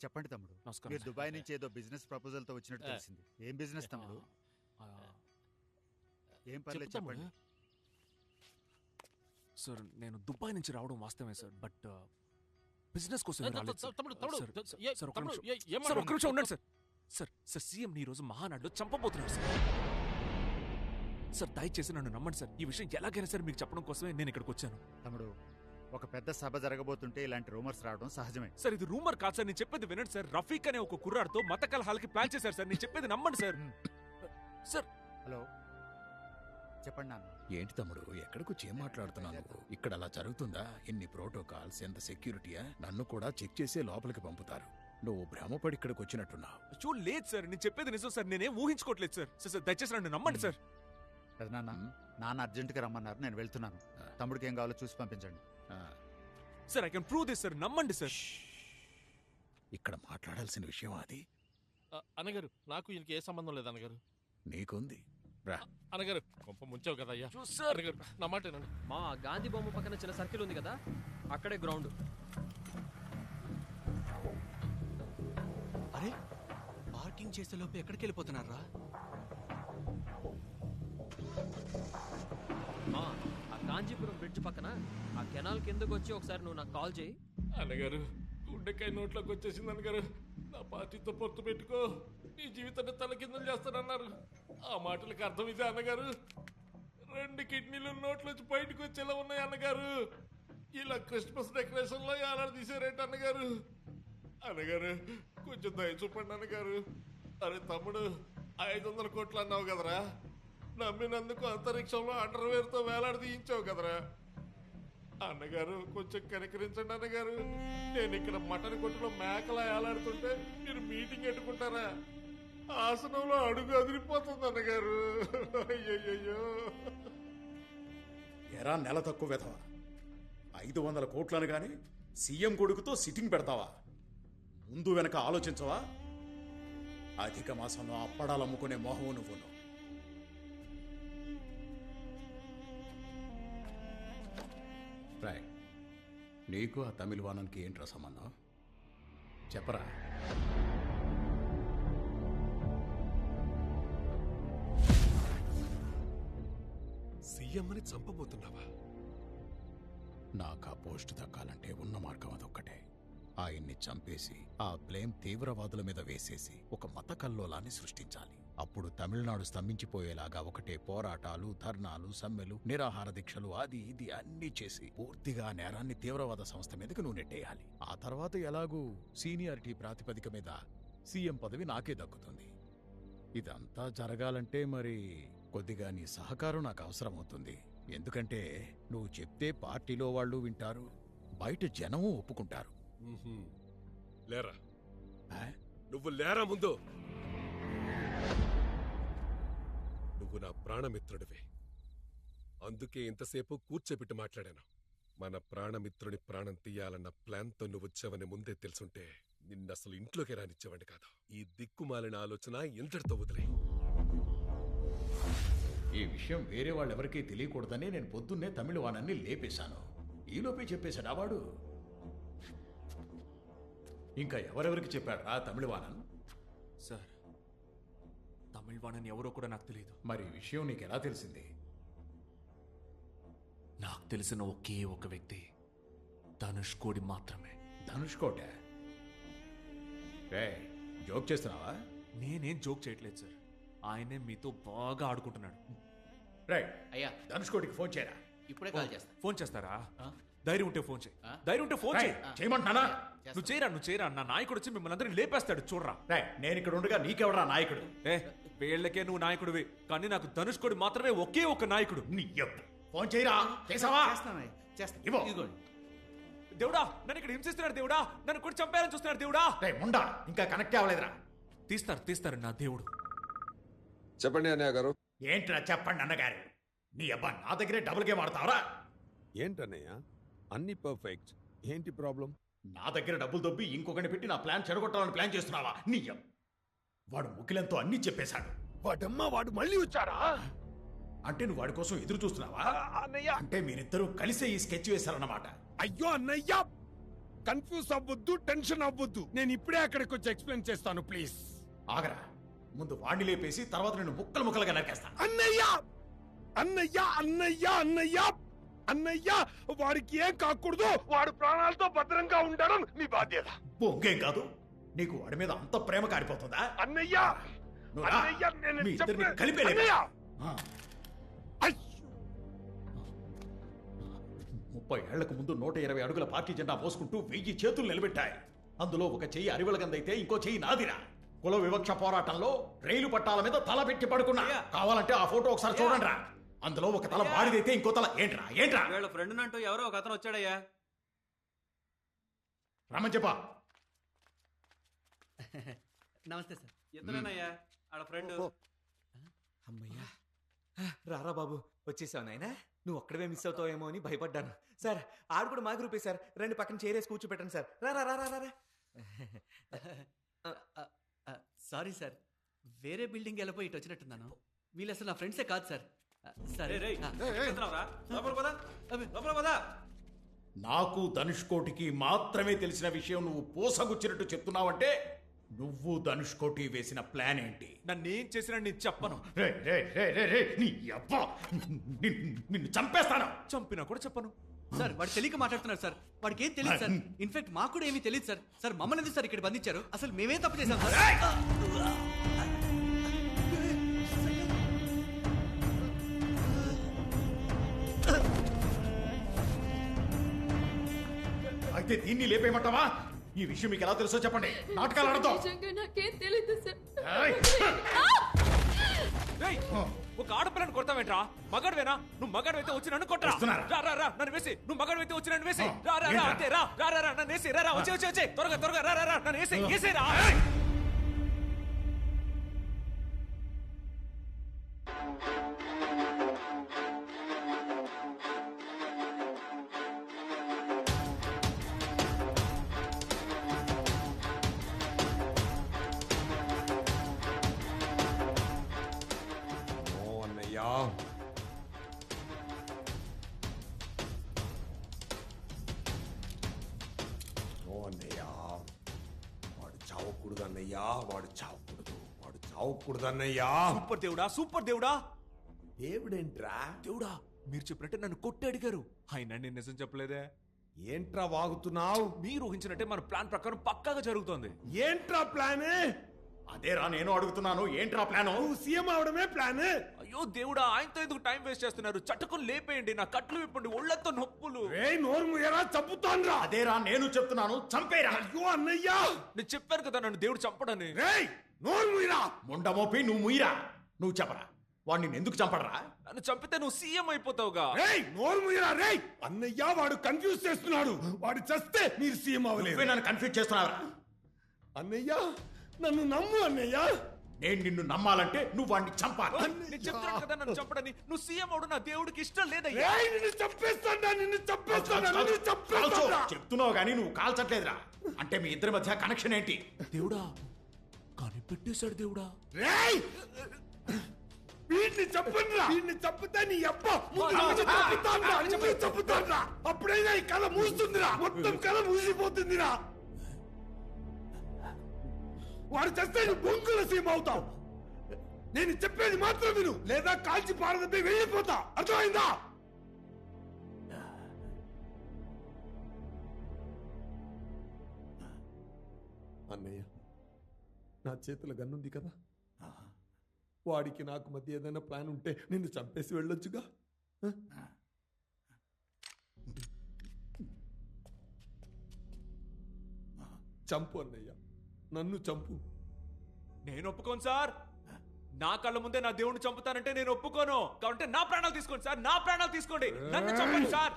చెప్పండి తమ్ముడు. నమస్కారం. మీరు దుబాయ్ నుంచి ఏదో బిజినెస్ ప్రపోజల్ తో వచ్చినట్టు తెలిసింది. ఏం బిజినెస్ తమ్ముడు? ఏం పర్లేదు చెప్పండి. సార్ నేను దుబాయ్ నుంచి రావడం వాస్తవమే సార్, బట్ బిజినెస్ కోసం రాలేదు సార్. సార్ ఒక్క నిమిషం ఉండండి సార్. సార్ సీఎం ఈ రోజు మహానాడులో చంపబోతున్నారు సార్. సార్ దయచేసి నన్ను నమ్మండి సార్. ఈ విషయం ఎలాగైనా సరే మీకు చెప్పడం కోసమే నేను ఇక్కడికి వచ్చాను. తమ్ముడు, ఒక పెద్ద సభ జరగబోతుంటే ఇలాంటి రూమర్స్ రావడం సహజమే. సార్ ఇది రూమర్ కాదు సార్, నేను చెప్పేది వినండి సార్. రఫీక్ అనే ఒక కుర్రాడితో మత కలహాలకి ప్లాన్ చేశారు సార్. నేను చెప్పేది నమ్మండి సార్. సార్ హలో చెప్పండి నాన్న. ఏంటి తమ్ముడు, ఎక్కడికొచ్చి ఏం మాట్లాడుతున్నావు? ఇక్కడ అలా జరుగుతుందా? ఎన్ని ప్రోటోకాల్స్, ఎంత సెక్యూరిటీయా? నన్ను కూడా చెక్ చేసే లోపలికి పంపుతారు. నువ్వు భ్రమపడి ఇక్కడికి వచ్చినట్టున్నావు. లేదు సార్, నేను చెప్పేది నిజం సార్. నేనేం ఊహించుకోవట్లేదు సార్. సార్ దయచేసి నన్ను నమ్మండి సార్. నాన్న అర్జెంట్ గా రమ్మన్నారు, నేను వెళ్తున్నాను. తమ్ముడికి ఏం కావాలో చూసి పంపించండి. Sir I can prove this sir, నమ్మండి సార్. ఇక్కడ మాట్లాడాల్సిన విషయం అది. అన్నగారు నాకు ఈయనకి ఏ సంబంధం లేదు అన్నగారు. నీకుంది రా. అన్నగారు కొంప ముంచావు కదా అయ్యా. అన్నగారు నా మాటేనండి. మా గాంధీ బొమ్మ పక్కన చిన్న సర్కిల్ ఉంది కదా, అక్కడే గ్రౌండ్. అరే పార్కింగ్ చేసే లోపు ఎక్కడికి వెళ్ళిపోతున్నారా? ఆ కాంచీపురం బ్రిడ్జ్ పక్కన ఆ కెనాల్ కిందకు వచ్చి ఒకసారి నువ్వు నాకు కాల్ చేయి. అన్నగారు గుండెకాయ నోట్లోకి వచ్చేసింది అన్నగారు. నా పార్టీతో పొత్తు పెట్టుకో, నీ జీవితాన్ని తలకిందులు చేస్తానన్నారు. ఆ మాటలకు అర్థం ఇదే అన్నగారు. 2 కిడ్నీలు నోట్లోంచి బయటకు వచ్చేలా ఉన్నాయి అన్నగారు. ఇలా క్రిస్మస్ డెకరేషన్ లో ఏలాడు తీసారేంటి అన్నగారు? అన్నగారు కొంచెం దయ చూపండి అన్నగారు. అరే తమ్ముడు, 500 కోట్లు అన్నావు కదరా, నమ్మినందుకు అంతరిక్షంలో అండర్వేర్ తో వేలాడి తీయించావు కదరా. అన్నగారు కొంచెం కనికరించండి అన్నగారు. నేను ఇక్కడ మటన్ కొట్టులో మేకలా ఏలాడుతుంటే మీరు మీటింగ్ పెట్టుకుంటారా? ఆసనంలో అడుగు అదిరిపోతుంది అన్నగారు. అయ్యయ్యో. ఎరా నెల తక్కువ వెధవా, 500 కోట్లను గాని సీఎం కొడుకుతో సిట్టింగ్ పెడతావా? ముందు వెనక ఆలోచించవా? అధిక మాసంలో అప్పడాలు అమ్ముకునే మోహం నువ్వును. రాయ్, నీకు ఆ తమిళ వానానికి ఏంట్రా సంబంధం? చెప్పరా. సీఎంని చంపబోతున్నావా? నాకు ఆ పోస్ట్ దక్కాలంటే ఉన్న మార్గం అదొక్కటే. ఆయన్ని చంపేసి ఆ బ్లేమ్ తీవ్రవాదుల మీద వేసేసి ఒక మత కల్లోలాన్ని సృష్టించాలి. అప్పుడు తమిళనాడు స్తంభించిపోయేలాగా ఒకటే పోరాటాలు, ధర్నాలు, సమ్మెలు, నిరాహార దీక్షలు, అది ఇది అన్నీ చేసి పూర్తిగా నేరాన్ని తీవ్రవాద సంస్థ మీదకి నువ్వు నెట్టేయాలి. ఆ తర్వాత ఎలాగూ సీనియారిటీ ప్రాతిపదిక మీద సీఎం పదవి నాకే దక్కుతుంది. ఇదంతా జరగాలంటే మరి కొద్దిగా నీ సహకారం నాకు అవసరమవుతుంది. ఎందుకంటే నువ్వు చెప్తే పార్టీలో వాళ్ళు వింటారు, బయట జనము ఒప్పుకుంటారు. లేరా, నువ్వు లేరా. ముందు నువ్వు నా ప్రాణమిత్రుడివే, అందుకే ఇంతసేపు కూర్చోబెట్టి మాట్లాడాను. మన ప్రాణమిత్రుని ప్రాణం తీయాలన్న ప్లాన్తో నువ్వు వచ్చావని ముందే తెలుసుంటే నిన్నసలు ఇంట్లోకి రానిచ్చేవాడిని కాదు. ఈ దిక్కుమాలిన ఆలోచన ఇంతటితో వదిలే. ఈ విషయం వేరే వాళ్ళెవరికీ తెలియకూడదని నేను పొద్దున్నే తమిళ వానాన్ని లేపేశాను. ఈలోపే చెప్పేశాడా వాడు? ఇంకా ఎవరెవరికి చెప్పాడు రా తమిళ వానన్? సార్ తమిళ వానన్ ఎవరో కూడా నాకు తెలియదు. మరి ఈ విషయం నీకెలా తెలిసింది? నాకు తెలిసిన ఒకే ఒక వ్యక్తి ధనుష్కోడి మాత్రమే. ధనుష్కోట? రే, జోక్ చేస్తున్నావా? నేనేం జోక్ చేయట్లేదు సార్, ఆయనే మీతో బాగా ఆడుకుంటున్నాడు. రైట్ అయ్యా, ధనుష్కోటికి ఫోన్ చేయరా. ఇప్పుడే కాల్ చేస్తా. ఫోన్ చేస్తారా? ధైర్యం ఉంటే ఫోన్ చేయి. ధైర్యం ఉంటే ఫోన్ చేయి. చేయమంటున్నానా? నువ్వు చేయరా. నా నాయకుడు వచ్చి మిమ్మల్ని అందరినీ లేపేస్తాడు, చూడరా. నేను ఇక్కడ ఉండగా నీకెవరా నాయకుడు? వీళ్ళకే నువ్వు నాయకుడివి, కానీ నాకు ధనుష్కోడి మాత్రమే ఒకే ఒక నాయకుడు. నీ ఫోన్ చేయరా. చేసావా? దేవుడా, నన్ను ఇక్కడ హింసిస్తున్నాడు. దేవుడా, నన్ను కూడా చంపేయాలని చూస్తున్నాడు. దేవుడా ముండా, ఇంకా కనెక్ట్ అవ్వలేదురా. తీస్తారు నా దేవుడు. చెప్పండి అన్నయ్య గారు. ఏంట్రా చెప్పండి అన్నగారు? నీ అబ్బా నా దగ్గరే డబుల్ గేమ్ ఆడతావరా? ఏంటన్నయ్య, అన్ని పర్ఫెక్ట్, ఏంటి ప్రాబ్లం? నా దగ్గర డబ్బులు దొబ్బి ఇంకొకరిని పెట్టి నా ప్లాన్ చెడగొట్టాలని ప్లాన్ చేస్తున్నావా? నీ వాడు ముఖ్యులంతో అన్ని చెప్పేశాడు. వాడమ్మా, వాడు మళ్ళీ వచ్చారా? అంటే నువ్వు వాడి కోసం ఎదురు చూస్తున్నావా? అన్నయ్య, అంటే మీరిద్దరూ కలిసే ఈ స్కెచ్ వేశారన్నమాట. అయ్యో అన్నయ్య, కన్ఫ్యూజ్ అవ్వద్దు, టెన్షన్ అవ్వద్దు. నేను ఇప్పుడే అక్కడికి వచ్చి ఎక్స్ప్లెయిన్ చేస్తాను ప్లీజ్. ఆగరా, ముందు వాడిని లేపేసి తర్వాత నేను ముక్కలు ముక్కలుగా నరికేస్తా. అన్నయ్య అన్నయ్య అన్నయ్య అన్నయ్య అన్నయ్య, వాడికి ఏం కాకూడదు, వాడు ప్రాణాలతో భద్రంగా ఉండడం మీ బాధ్యత. బొంగేం కాదు, నీకు వాడి మీద అంత ప్రేమ కారిపోతుందా? అన్నయ్య నువ్వు రా. అన్నయ్య, నేను మీ ఇద్దరిని చెప్పే- కలిపే లేపే. అన్నయ్య! ఆ. అయ్యో! 30 ఏళ్లకు ముందు 120 అడుగుల పార్టీ జెండా మోసుకుంటూ 1000 చేతులు నిలబెట్టాయి. అందులో ఒక చెయ్యి అరివెలగందైతే ఇంకో చెయ్యి నాదిరా. కుల వివక్ష పోరాటంలో రైలు పట్టాల మీద తల పెట్టి పడుకున్నా. కావాలంటే ఆ ఫోటో ఒకసారి చూడండి రా. అందులో ఒక తల వాడిదైతే ఇంకో తల ఏంట్రా ఏంట్రా వీళ్ళ ఫ్రెండ్ అంటూ ఎవరో ఒక అతను వచ్చాడయ్యా. రమ్మని చెప్పా. నమస్తే సార్. ఇతనేనయ్యా ఆడ ఫ్రెండ్. అమ్మయ్యా, రారా బాబు, వచ్చేసావు నాయనా. నువ్వు ఒక్కడవే మిస్ అవుతావేమో అని భయపడ్డాను. సార్ ఆడు కూడా మా గ్రూపే సార్. రెండు పక్కన చేరేసి కూర్చోపెట్టండి సార్. రా రా రా రా రా. సారీ సార్, వేరే బిల్డింగ్ వెళ్ళిపోయి ఇటు వచ్చినట్టున్నాను. వీళ్ళు అసలు నా ఫ్రెండ్సే కాదు సార్. సరే నాకు ధనుష్కోటికి మాత్రమే తెలిసిన విషయం నువ్వు పోసగుచ్చినట్టు చెప్తున్నావంటే నువ్వు ధనుష్కోటి వేసిన ప్లాన్ ఏంటి? నన్నేం చేసినా నేను చెప్పను. నిన్ను చంపేస్తాను. చంపినా కూడా చెప్పను. సార్ వాడు తెలియక మాట్లాడుతున్నారు సార్. వాడికి ఏం తెలియదు సార్. ఇన్ఫాక్ట్ మాకు కూడా ఏమీ తెలియదు సార్. సార్ మమ్మల్ని ఎందుకు సార్ ఇక్కడ బంధించారు? అసలు మేమేం తప్పు చేశాం సార్? అయితే దీన్ని లేపేయమంటావా? ఈ విషయం మీకు ఎలా తెలుసో చెప్పండి. నాటకాలు ఆడతాం. నాకేం తెలీదు సార్. ఒక ఆడపిల్లని కొడతావేంట్రా? మగాడివేనా? నువ్వు మగాడివైతే వచ్చి నన్ను కొట్టరా. రా రా రా, నన్ను వేసి. నువ్వు మగాడివైతే వచ్చి నన్ను వేసి. రా రా రా, అంతే రా. రా రా రా, నన్ను వేసి. రా రా, వచ్చే వచ్చే వచ్చే, త్వరగా త్వరగా రా రా రా, నన్ను వేసి వేసేరా. వాడు చావకూడదు అన్నయ్యా, వాడు చావకూడదు, వాడు చావకూడదు అన్నయ్యా. సూపర్ దేవుడా, సూపర్ దేవుడా. దేవుడేంట్రా? దేవుడా, మీరు చెప్పినట్టే నన్ను కొట్టి అడిగారు. ఆయన నేను నిజం చెప్పలేదే. ఏంట్రా వాగుతున్నావు? మీరు ఊహించినట్టే మన ప్లాన్ ప్రకారం పక్కాగా జరుగుతోంది. ఏంట్రా ప్లాన్? అదేరా నేను అడుగుతున్నాను, ఏంట్రా ప్లాన్? నువ్వు సీఎం అవడమే ప్లాన్? అయ్యో దేవుడా, ఆయనతో ఎందుకు టైం వేస్ట్ చేస్తున్నారు? చట్టుకుని లేపేయండి, నా కట్లు విప్పండి, ఒళ్ళంతా నొప్పులు. నోరు ముయ్యరా, చంపుతాన్రా. అదేరా నేను చెప్తున్నాను, చంపేరా. అయ్యో అన్నయ్యా, నేను చెప్పాను కదా నన్ను దేవుడు చంపడని. నోరు ముయ్యరా. ముండమోపి నువ్వు ముయ్యరా. నువ్వు చెప్పరా, వాడిని ఎందుకు చంపడరా? నన్ను చంపితే నువ్వు సీఎం అయిపోతావుగా. నోరు ముయ్యరా. అన్నయ్య వాడు కన్ఫ్యూజ్ చేస్తున్నాడు. వాడు చస్తే మీరు సీఎం అవ్వలేదు. నన్ను కన్ఫ్యూజ్ చేస్తున్నావా? అన్నయ్య నన్ను నమ్ము అన్నయ్య. నేను నిన్ను నమ్మాలంటే నువ్వు వాడిని చంపాలి. నేను చెప్తాను కదా నన్ను చంపడని. నువ్వు సీఎం అవడం నా దేవుడికి ఇష్టం లేదయ్యా. నిన్ను చంపేస్తాడా, నిన్ను చంపేస్తాడా. చెప్తున్నావు గానీ నువ్వు కాల్చట్లేదురా. అంటే మీ ఇద్దరి మధ్య కనెక్షన్ ఏంటి? దేవుడా, కనిపెట్టేశాడు దేవుడా. వీడిని చంపండిరా. వీడిని చంపితే నీ అబ్బ చంపుతాన్రా. అప్పుడైనా ఈ కళ మూస్తుందిరా, మొత్తం కళ మూసిపోతుందిరా. వాడు చేస్తే నువ్వు బొంగుల సీమ అవుతావు. నేను చెప్పేది మాత్రం విను, లేదా కాల్చి పారదపై వెళ్ళిపోతా. అర్థమైందా? అన్నయ్య, నా చేతుల గన్నుంది కదా, వాడికి నాకు మధ్య ఏదైనా ప్లాన్ ఉంటే నిన్ను చంపేసి వెళ్ళొచ్చుగా. చంపు అన్నయ్య, నన్ను చంపు. నేను ఒప్పుకోను సార్. నా కళ్ళ ముందే నా దేవుడిని చంపుతానంటే నేను ఒప్పుకోను. కాబట్టి నా ప్రాణాలు తీసుకోండి సార్, నా ప్రాణాలు తీసుకోండి, నన్ను చంపండి సార్.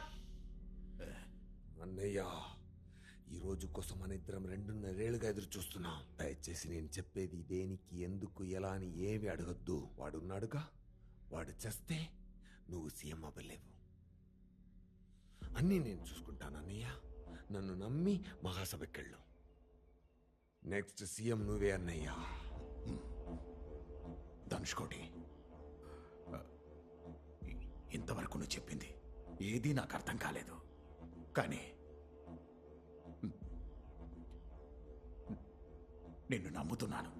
అన్నయ్య, ఈ రోజు కోసం మన ఇద్దరం 2.5 ఏళ్లుగా ఎదురు చూస్తున్నాం. దయచేసి నేను చెప్పేది దేనికి, ఎందుకు, ఎలా అని ఏమి అడగద్దు. వాడున్నాడుగా, వాడు చేస్తే నువ్వు సీఎం అవ్వలేవు. అన్నీ నేను చూసుకుంటాను అన్నయ్య. నన్ను నమ్మి మహాసభకెళ్ళు. నెక్స్ట్ సీఎం నువ్వే అన్నయ్య. ధనుష్కోటి, ఇంతవరకు నువ్వు చెప్పింది ఏదీ నాకు అర్థం కాలేదు. కానీ నిన్ను నమ్ముతున్నాను.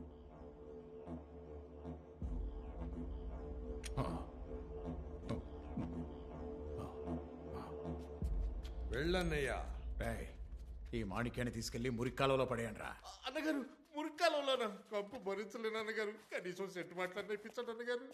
వెళ్ళన్నయ్యా. ఏయ్, ఈ మాణిక్యాన్ని తీసుకెళ్లి మురిక్కాలలో పడేయండిరా. అన్నగారు మురికాలంలోనా కంపు భరించలేను అన్నగారు. కనీసం సెట్ మాట్లాడిన ఇప్పించండి అన్నగారు.